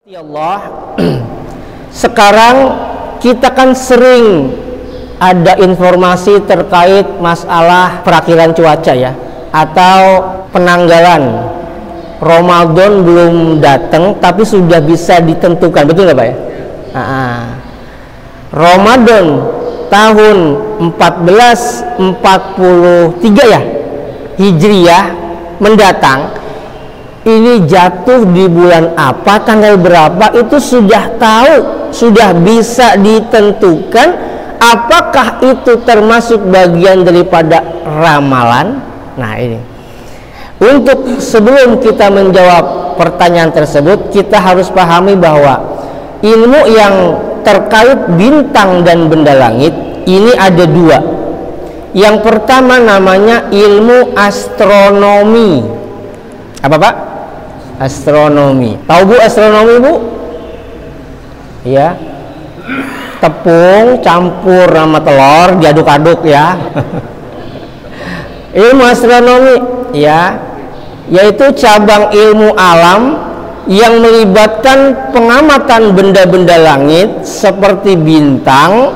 Ya Allah, sekarang kita kan sering ada informasi terkait masalah perakhiran cuaca ya, atau penanggalan Ramadan belum datang tapi sudah bisa ditentukan, betul nggak Pak ya? Ramadan tahun 1443 ya Hijriyah mendatang ini jatuh di bulan apa, tanggal berapa, itu sudah tahu, sudah bisa ditentukan. Apakah itu termasuk bagian daripada ramalan? Nah ini, untuk sebelum kita menjawab pertanyaan tersebut, kita harus pahami bahwa ilmu yang terkait bintang dan benda langit ini ada dua. Yang pertama namanya ilmu astronomi. Apa Pak? Astronomi. Tahu Bu astronomi Bu? Ya. Tepung campur sama telur diaduk-aduk ya. Ilmu astronomi ya, yaitu cabang ilmu alam yang melibatkan pengamatan benda-benda langit seperti bintang,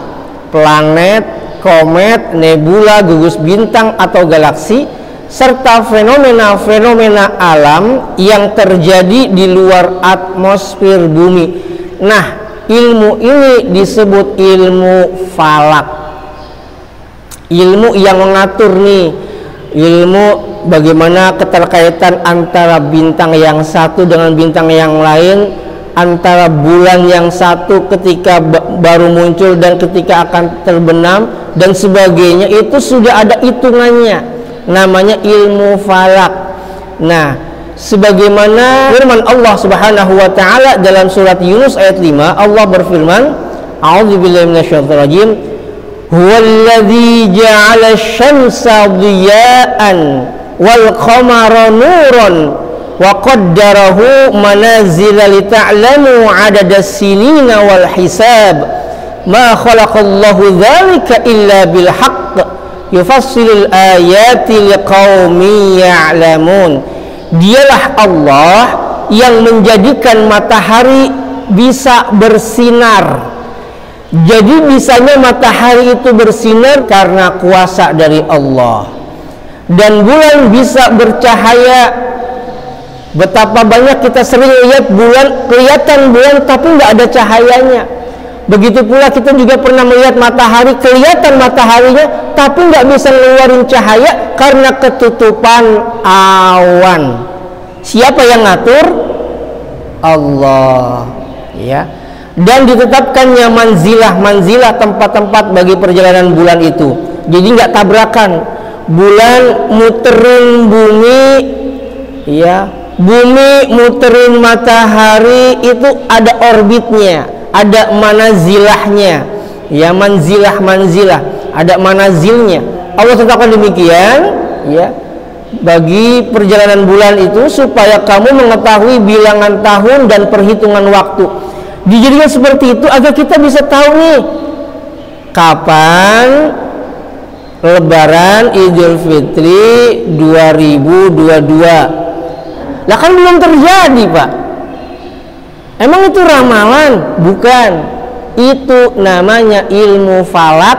planet, komet, nebula, gugus bintang atau galaksi, serta fenomena-fenomena alam yang terjadi di luar atmosfer bumi. Nah, ilmu ini disebut ilmu falak. Ilmu yang mengatur nih, ilmu bagaimana keterkaitan antara bintang yang satu dengan bintang yang lain, antara bulan yang satu ketika baru muncul dan ketika akan terbenam dan sebagainya, itu sudah ada hitungannya, namanya ilmu falak. Nah, sebagaimana firman Allah Subhanahu wa taala dalam surat Yunus ayat 5, Allah berfirman, a'udzubillahi minasyaitonir rajim, huwallazi ja'ala asy-syamsa dhiya'an wal qamara nuran wa qaddarahu manazila lita'lamu 'adadas sinina wal hisab ma khalaqallahu dzalika illa bil haqq yufassilul ayati liqaumin ya'lamun. Dialah Allah yang menjadikan matahari bisa bersinar. Jadi bisanya matahari itu bersinar karena kuasa dari Allah. Dan bulan bisa bercahaya. Betapa banyak kita sering lihat bulan, kelihatan bulan tapi nggak ada cahayanya. Begitu pula kita juga pernah melihat matahari, kelihatan mataharinya tapi nggak bisa ngeluarin cahaya karena ketutupan awan. Siapa yang ngatur? Allah ya. Dan ditetapkannya manzilah tempat-tempat bagi perjalanan bulan itu. Jadi nggak tabrakan. Bulan muterin bumi ya, bumi muterin matahari, itu ada orbitnya, ada manazilahnya ya, manzilah, ada manazilnya. Allah tetapkan demikian ya, bagi perjalanan bulan itu supaya kamu mengetahui bilangan tahun dan perhitungan waktu. Dijadikan seperti itu agar kita bisa tahu nih kapan Lebaran Idul Fitri 2022. Lah kan belum terjadi Pak. Emang itu ramalan? Bukan. Itu namanya ilmu falak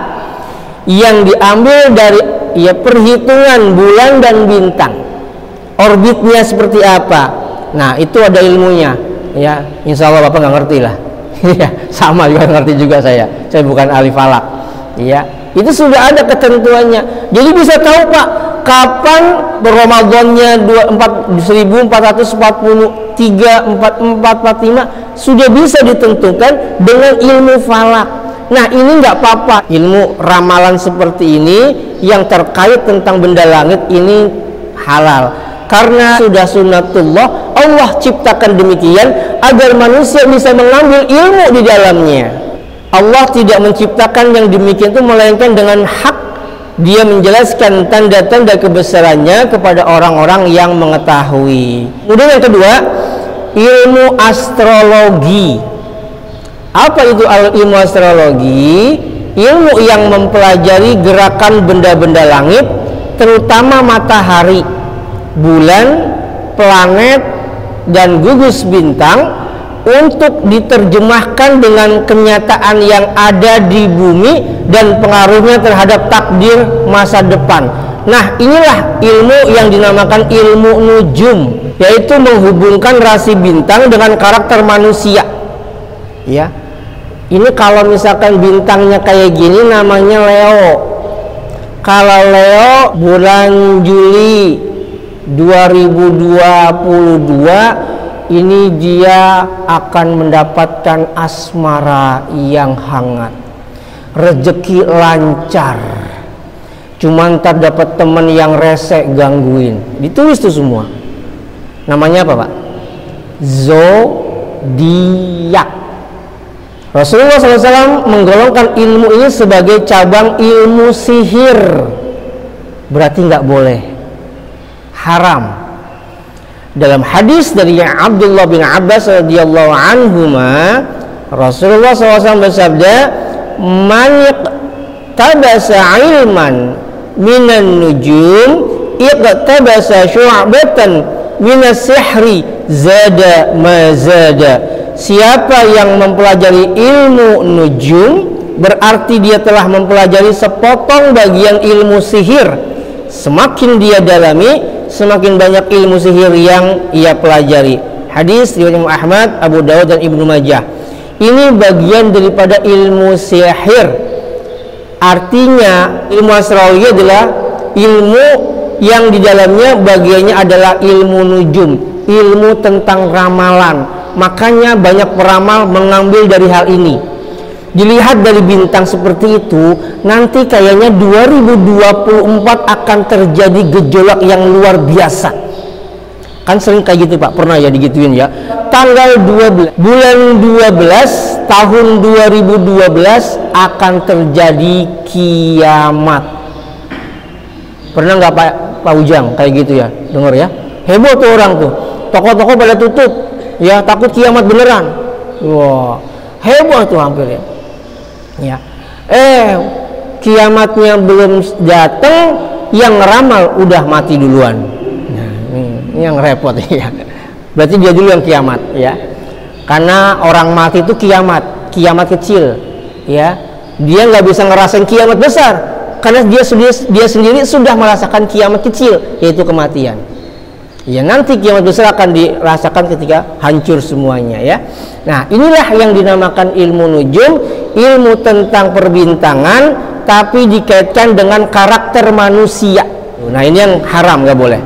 yang diambil dari ya perhitungan bulan dan bintang. Orbitnya seperti apa? Nah, itu ada ilmunya. Ya, insya Allah Bapak nggak ngerti lah. Ya, sama juga ngerti juga saya. Saya bukan ahli falak. Ya, itu sudah ada ketentuannya. Jadi bisa tahu Pak, kapan Ramadannya 1443, 44, 45 sudah bisa ditentukan dengan ilmu falak. Nah, ini nggak apa-apa. Ilmu ramalan seperti ini yang terkait tentang benda langit ini halal. Karena sudah sunnatullah, Allah ciptakan demikian agar manusia bisa mengambil ilmu di dalamnya. Allah tidak menciptakan yang demikian itu melainkan dengan hak. Dia menjelaskan tanda-tanda kebesarannya kepada orang-orang yang mengetahui. Kemudian yang kedua, ilmu astrologi. Apa itu ilmu astrologi? Ilmu yang mempelajari gerakan benda-benda langit, terutama matahari, bulan, planet, dan gugus bintang untuk diterjemahkan dengan kenyataan yang ada di bumi dan pengaruhnya terhadap takdir masa depan. Nah, inilah ilmu yang dinamakan ilmu nujum, yaitu menghubungkan rasi bintang dengan karakter manusia. Ya, ini kalau misalkan bintangnya kayak gini namanya Leo. Kalau Leo bulan Juli 2022 ini dia akan mendapatkan asmara yang hangat, rezeki lancar, cuman ntar dapat temen yang rese gangguin. Ditulis tuh semua. Namanya apa, Pak? Zodiak. Rasulullah SAW menggolongkan ilmu ini sebagai cabang ilmu sihir. Berarti nggak boleh, haram. Dalam hadis dari Abdullah bin Abbas radhiyallahu anhuma, Rasulullah SAW bersabda, "Man tabasa ilman minan nujum, iqtabasa syu'batan minas sihri, zada ma zada." Siapa yang mempelajari ilmu nujum, berarti dia telah mempelajari sepotong bagian ilmu sihir. Semakin dia dalami, semakin banyak ilmu sihir yang ia pelajari. Hadis riwayat Imam Ahmad, Abu Dawud dan Ibnu Majah. Ini bagian daripada ilmu sihir. Artinya ilmu astrologi adalah ilmu yang di dalamnya bagiannya adalah ilmu nujum, ilmu tentang ramalan. Makanya banyak peramal mengambil dari hal ini. Dilihat dari bintang seperti itu, nanti kayaknya 2024 akan terjadi gejolak yang luar biasa. Kan sering kayak gitu, Pak, pernah ya digituin ya. Tanggal 12 bulan 12 tahun 2012 akan terjadi kiamat. Pernah nggak Pak Ujang kayak gitu ya? Dengar ya, heboh tuh orang tuh, toko-toko pada tutup ya, takut kiamat beneran. Wah, heboh tuh hampir ya. Ya, kiamatnya belum datang, yang ngeramal udah mati duluan. Nah, ini yang repot ya. Berarti dia dulu yang kiamat ya. Karena orang mati itu kiamat kecil ya. Dia nggak bisa ngerasain kiamat besar karena dia sendiri sudah merasakan kiamat kecil, yaitu kematian. Ya, nanti kiamat besar akan dirasakan ketika hancur semuanya ya. Nah, inilah yang dinamakan ilmu nujum, ilmu tentang perbintangan tapi dikaitkan dengan karakter manusia. Nah, ini yang haram, nggak boleh.